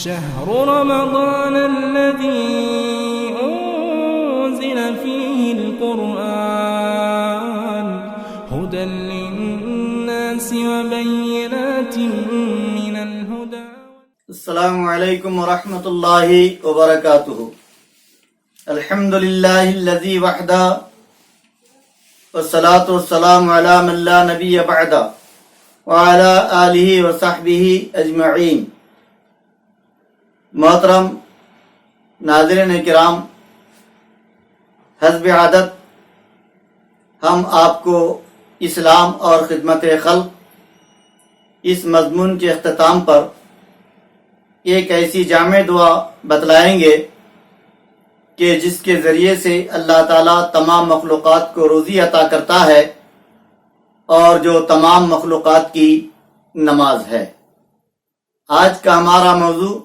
شهر رمضان الذي أنزل فيه القرآن هدى للناس وبينات من الهدى. السلام علیکم ورحمۃ اللہ وبرکاتہ. الحمد للہ الذی وحدہ والصلاة والسلام علی من لا نبی بعدہ وعلی آلہ وصحبہ اجمعین. محترم ناظرین کرام، حسب عادت ہم آپ کو اسلام اور خدمت خلق اس مضمون کے اختتام پر ایک ایسی جامع دعا بتلائیں گے کہ جس کے ذریعے سے اللہ تعالیٰ تمام مخلوقات کو روزی عطا کرتا ہے اور جو تمام مخلوقات کی نماز ہے. آج کا ہمارا موضوع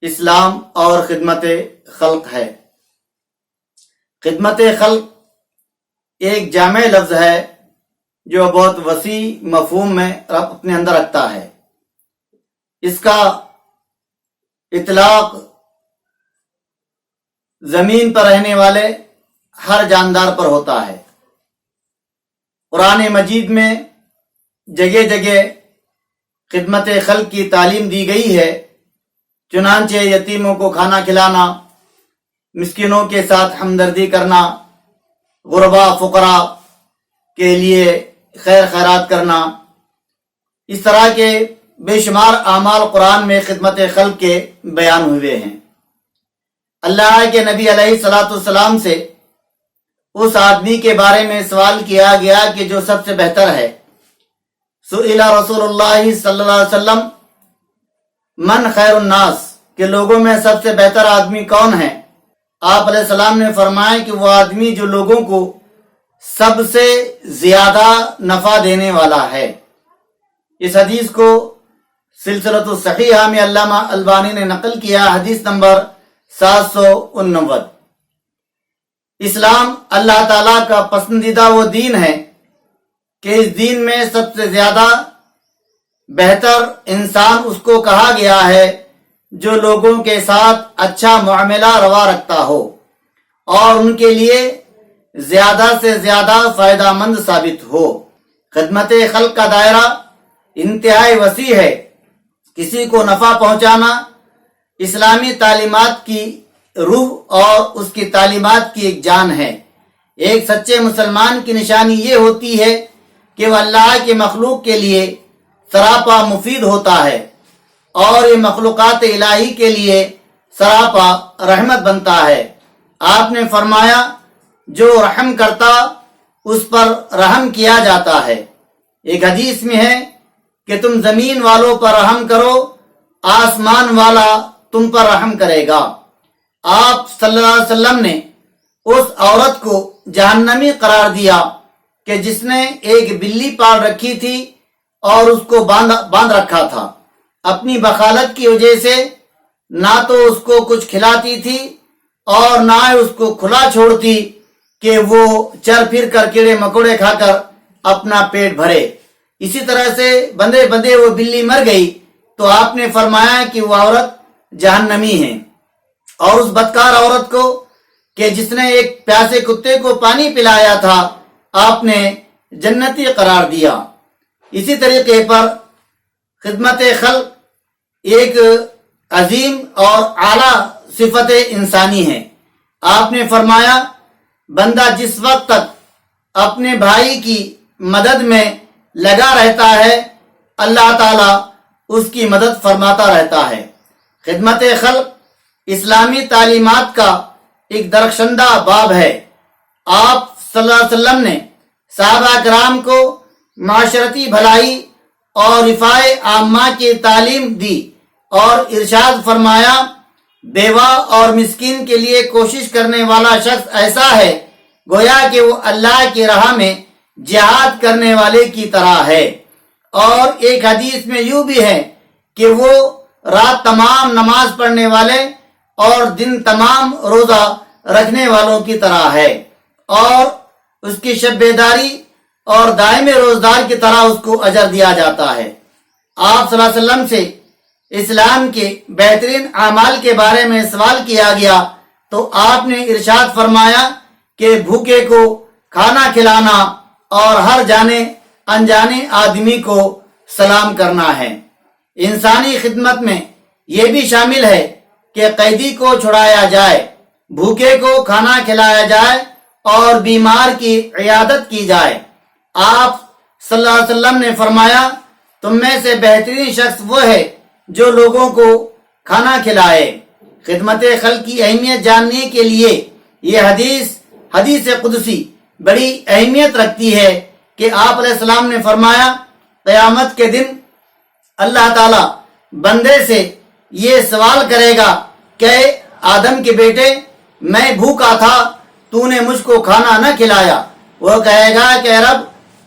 اسلام اور خدمت خلق ہے. خدمت خلق ایک جامع لفظ ہے جو بہت وسیع مفہوم میں اپنے اندر رکھتا ہے. اس کا اطلاق زمین پر رہنے والے ہر جاندار پر ہوتا ہے. قرآن مجید میں جگہ جگہ خدمت خلق کی تعلیم دی گئی ہے. چنانچہ یتیموں کو کھانا کھلانا، مسکینوں کے ساتھ ہمدردی کرنا، غربا فقراء کے لیے خیر خیرات کرنا، اس طرح کے بے شمار اعمال قرآن میں خدمت خلق کے بیان ہوئے ہیں. اللہ کے نبی علیہ الصلوۃ والسلام سے اس آدمی کے بارے میں سوال کیا گیا کہ جو سب سے بہتر ہے. سئل رسول اللہ صلی اللہ علیہ وسلم من خیر الناس، کہ لوگوں میں سب سے بہتر آدمی کون ہے؟ آپ علیہ السلام نے فرمایا کہ وہ آدمی جو لوگوں کو سب سے زیادہ نفع دینے والا ہے. اس حدیث کو سلسلۃ الصحیحہ میں علامہ البانی نے نقل کیا، حدیث نمبر 789. اسلام اللہ تعالیٰ کا پسندیدہ وہ دین ہے کہ اس دین میں سب سے زیادہ بہتر انسان اس کو کہا گیا ہے جو لوگوں کے ساتھ اچھا معاملہ روا رکھتا ہو اور ان کے لیے زیادہ سے زیادہ فائدہ مند ثابت ہو. خدمت خلق کا دائرہ انتہائی وسیع ہے. کسی کو نفع پہنچانا اسلامی تعلیمات کی روح اور اس کی تعلیمات کی ایک جان ہے. ایک سچے مسلمان کی نشانی یہ ہوتی ہے کہ وہ اللہ کے مخلوق کے لیے سراپا مفید ہوتا ہے اور یہ مخلوقات الہی کے لیے سراپا رحمت بنتا ہے. آپ نے فرمایا جو رحم کرتا اس پر رحم کیا جاتا ہے. ایک حدیث میں ہے کہ تم زمین والوں پر رحم کرو، آسمان والا تم پر رحم کرے گا. آپ صلی اللہ علیہ وسلم نے اس عورت کو جہنمی قرار دیا کہ جس نے ایک بلی پال رکھی تھی اور اس کو باندھ رکھا تھا. اپنی بخالت کی وجہ سے نہ تو اس کو کچھ کھلاتی تھی اور نہ اس کو کھلا چھوڑتی کہ وہ چر پھر کر کیڑے مکوڑے کھا کر اپنا پیٹ بھرے. اسی طرح سے بندے بندے وہ بلی مر گئی تو آپ نے فرمایا کہ وہ عورت جہنمی ہے. اور اس بدکار عورت کو کہ جس نے ایک پیاسے کتے کو پانی پلایا تھا آپ نے جنتی قرار دیا. اسی طریقے پر خدمت خلق ایک عظیم اور اعلیٰ صفت انسانی ہے. آپ نے فرمایا بندہ جس وقت تک اپنے بھائی کی مدد میں لگا رہتا ہے اللہ تعالیٰ اس کی مدد فرماتا رہتا ہے. خدمت خلق اسلامی تعلیمات کا ایک درخشندہ باب ہے. آپ صلی اللہ علیہ وسلم نے صحابہ کرام کو معاشرتی بھلائی اور رفاع عامہ کی تعلیم دی اور ارشاد فرمایا بیوہ اور مسکین کے لیے کوشش کرنے والا شخص ایسا ہے گویا کہ وہ اللہ کی راہ میں جہاد کرنے والے کی طرح ہے. اور ایک حدیث میں یوں بھی ہے کہ وہ رات تمام نماز پڑھنے والے اور دن تمام روزہ رکھنے والوں کی طرح ہے اور اس کی شب بیداری اور دائمی روزدار کی طرح اس کو اجر دیا جاتا ہے. آپ صلی اللہ علیہ وسلم سے اسلام کے بہترین اعمال کے بارے میں سوال کیا گیا تو آپ نے ارشاد فرمایا کہ بھوکے کو کھانا کھلانا اور ہر جانے انجانے آدمی کو سلام کرنا ہے۔ انسانی خدمت میں یہ بھی شامل ہے کہ قیدی کو چھڑایا جائے، بھوکے کو کھانا کھلایا جائے اور بیمار کی عیادت کی جائے۔ آپ صلی اللہ علیہ وسلم نے فرمایا تم میں سے بہترین شخص وہ ہے جو لوگوں کو کھانا کھلائے۔ خدمت خلق کی اہمیت جاننے کے لیے یہ حدیث قدسی بڑی اہمیت رکھتی ہے کہ آپ علیہ السلام نے فرمایا قیامت کے دن اللہ تعالی بندے سے یہ سوال کرے گا کہ آدم کے بیٹے میں بھوکا تھا تو نے مجھ کو کھانا نہ کھلایا۔ وہ کہے گا کہ رب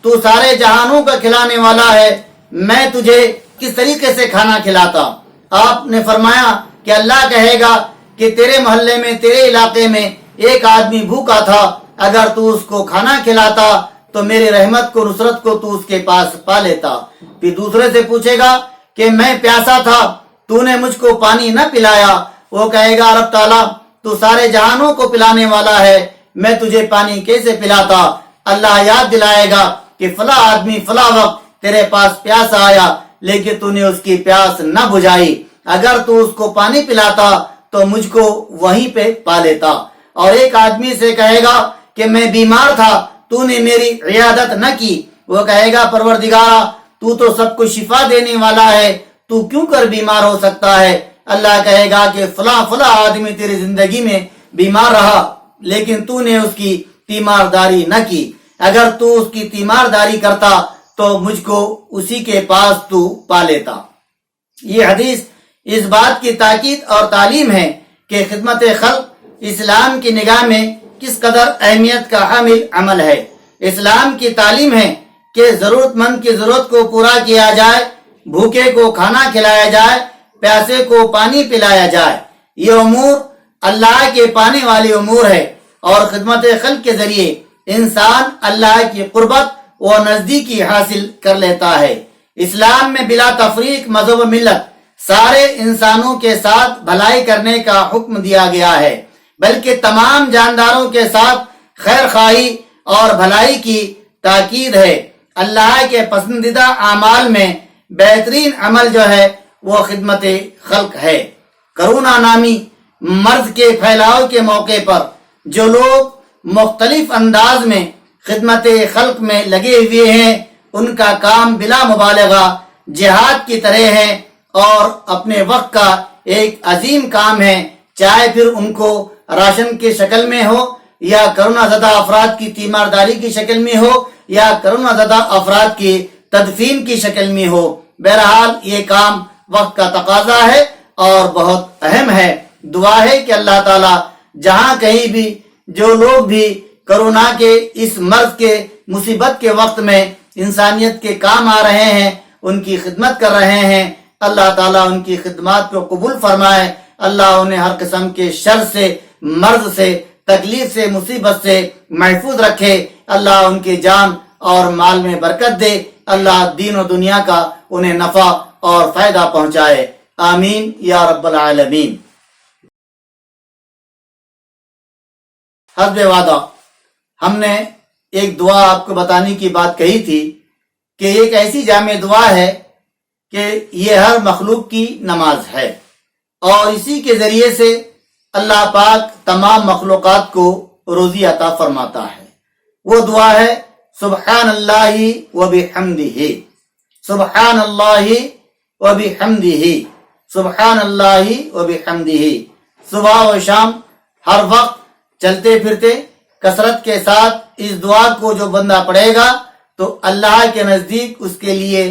تو سارے جہانوں کا کھلانے والا ہے، میں تجھے کس طریقے سے کھانا کھلاتا؟ آپ نے فرمایا کہ اللہ کہے گا کہ تیرے محلے میں تیرے علاقے میں ایک آدمی بھوکا تھا، اگر تو اس کو کھانا کھلاتا تو میری رحمت کو نصرت کو تو اس کے پاس پا لیتا۔ پھر دوسرے سے پوچھے گا کہ میں پیاسا تھا تو نے مجھ کو پانی نہ پلایا۔ وہ کہے گا رب تعالیٰ تو سارے جہانوں کو پلانے والا ہے، میں تجھے پانی کیسے پلاتا؟ اللہ یاد دلائے گا کہ فلاں آدمی فلاں وقت تیرے پاس پیاس آیا لیکن تو نے اس کی پیاس نہ بجھائی، اگر تو اس کو پانی پلاتا تو مجھ کو وہیں پہ پا لیتا۔ اور ایک آدمی سے کہے گا کہ میں بیمار تھا تو نے میری عیادت نہ کی۔ وہ کہے گا پروردگارا تو سب کو شفا دینے والا ہے، تو کیوں کر بیمار ہو سکتا ہے؟ اللہ کہے گا کہ فلاں آدمی تیری زندگی میں بیمار رہا لیکن تو نے اس کی تیمارداری نہ کی، اگر تو اس کی تیمارداری کرتا تو مجھ کو اسی کے پاس تو پا لیتا۔ یہ حدیث اس بات کی تاکید اور تعلیم ہے کہ خدمت خلق اسلام کی نگاہ میں کس قدر اہمیت کا حامل عمل ہے۔ اسلام کی تعلیم ہے کہ ضرورت مند کی ضرورت کو پورا کیا جائے، بھوکے کو کھانا کھلایا جائے، پیاسے کو پانی پلایا جائے۔ یہ امور اللہ کے پانے والی امور ہے اور خدمت خلق کے ذریعے انسان اللہ کی قربت و نزدیکی حاصل کر لیتا ہے۔ اسلام میں بلا تفریق مذہب و ملت سارے انسانوں کے ساتھ بھلائی کرنے کا حکم دیا گیا ہے، بلکہ تمام جانداروں کے ساتھ خیر خواہی اور بھلائی کی تاکید ہے۔ اللہ کے پسندیدہ اعمال میں بہترین عمل جو ہے وہ خدمت خلق ہے۔ کرونا نامی مرض کے پھیلاؤ کے موقع پر جو لوگ مختلف انداز میں خدمت خلق میں لگے ہوئے ہیں ان کا کام بلا مبالغہ جہاد کی طرح ہے اور اپنے وقت کا ایک عظیم کام ہے، چاہے پھر ان کو راشن کی شکل میں ہو یا کرونا زدہ افراد کی تیمارداری کی شکل میں ہو یا کرونا زدہ افراد کی تدفین کی شکل میں ہو۔ بہرحال یہ کام وقت کا تقاضا ہے اور بہت اہم ہے۔ دعا ہے کہ اللہ تعالی جہاں کہیں بھی جو لوگ بھی کرونا کے اس مرض کے مصیبت کے وقت میں انسانیت کے کام آ رہے ہیں، ان کی خدمت کر رہے ہیں، اللہ تعالیٰ ان کی خدمات کو قبول فرمائے۔ اللہ انہیں ہر قسم کے شر سے، مرض سے، تکلیف سے، مصیبت سے محفوظ رکھے۔ اللہ ان کی جان اور مال میں برکت دے۔ اللہ دین و دنیا کا انہیں نفع اور فائدہ پہنچائے۔ آمین یا رب العالمین۔ حسب وعدہ ہم نے ایک دعا آپ کو بتانے کی بات کہی تھی کہ ایک ایسی جامع دعا ہے کہ یہ ہر مخلوق کی نماز ہے اور اسی کے ذریعے سے اللہ پاک تمام مخلوقات کو روزی عطا فرماتا ہے۔ وہ دعا ہے سبحان اللہ و بحمدہ، سبحان اللہ و بحمدہ، سبحان اللہ و بحمدہ۔ صبح و شام ہر وقت چلتے پھرتے کثرت کے ساتھ اس دعا کو جو بندہ پڑھے گا تو اللہ کے نزدیک اس کے لیے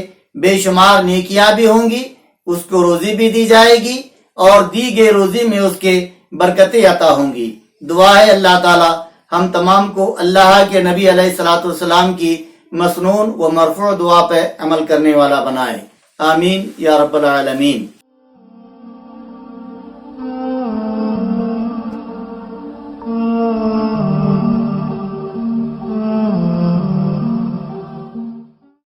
بے شمار نیکیاں بھی ہوں گی، اس کو روزی بھی دی جائے گی اور دی گئی روزی میں اس کے برکتیں عطا ہوں گی۔ دعا ہے اللہ تعالی ہم تمام کو اللہ کے نبی علیہ الصلوۃ والسلام کی مسنون و مرفوع دعا پہ عمل کرنے والا بنائے۔ آمین یا رب العالمین۔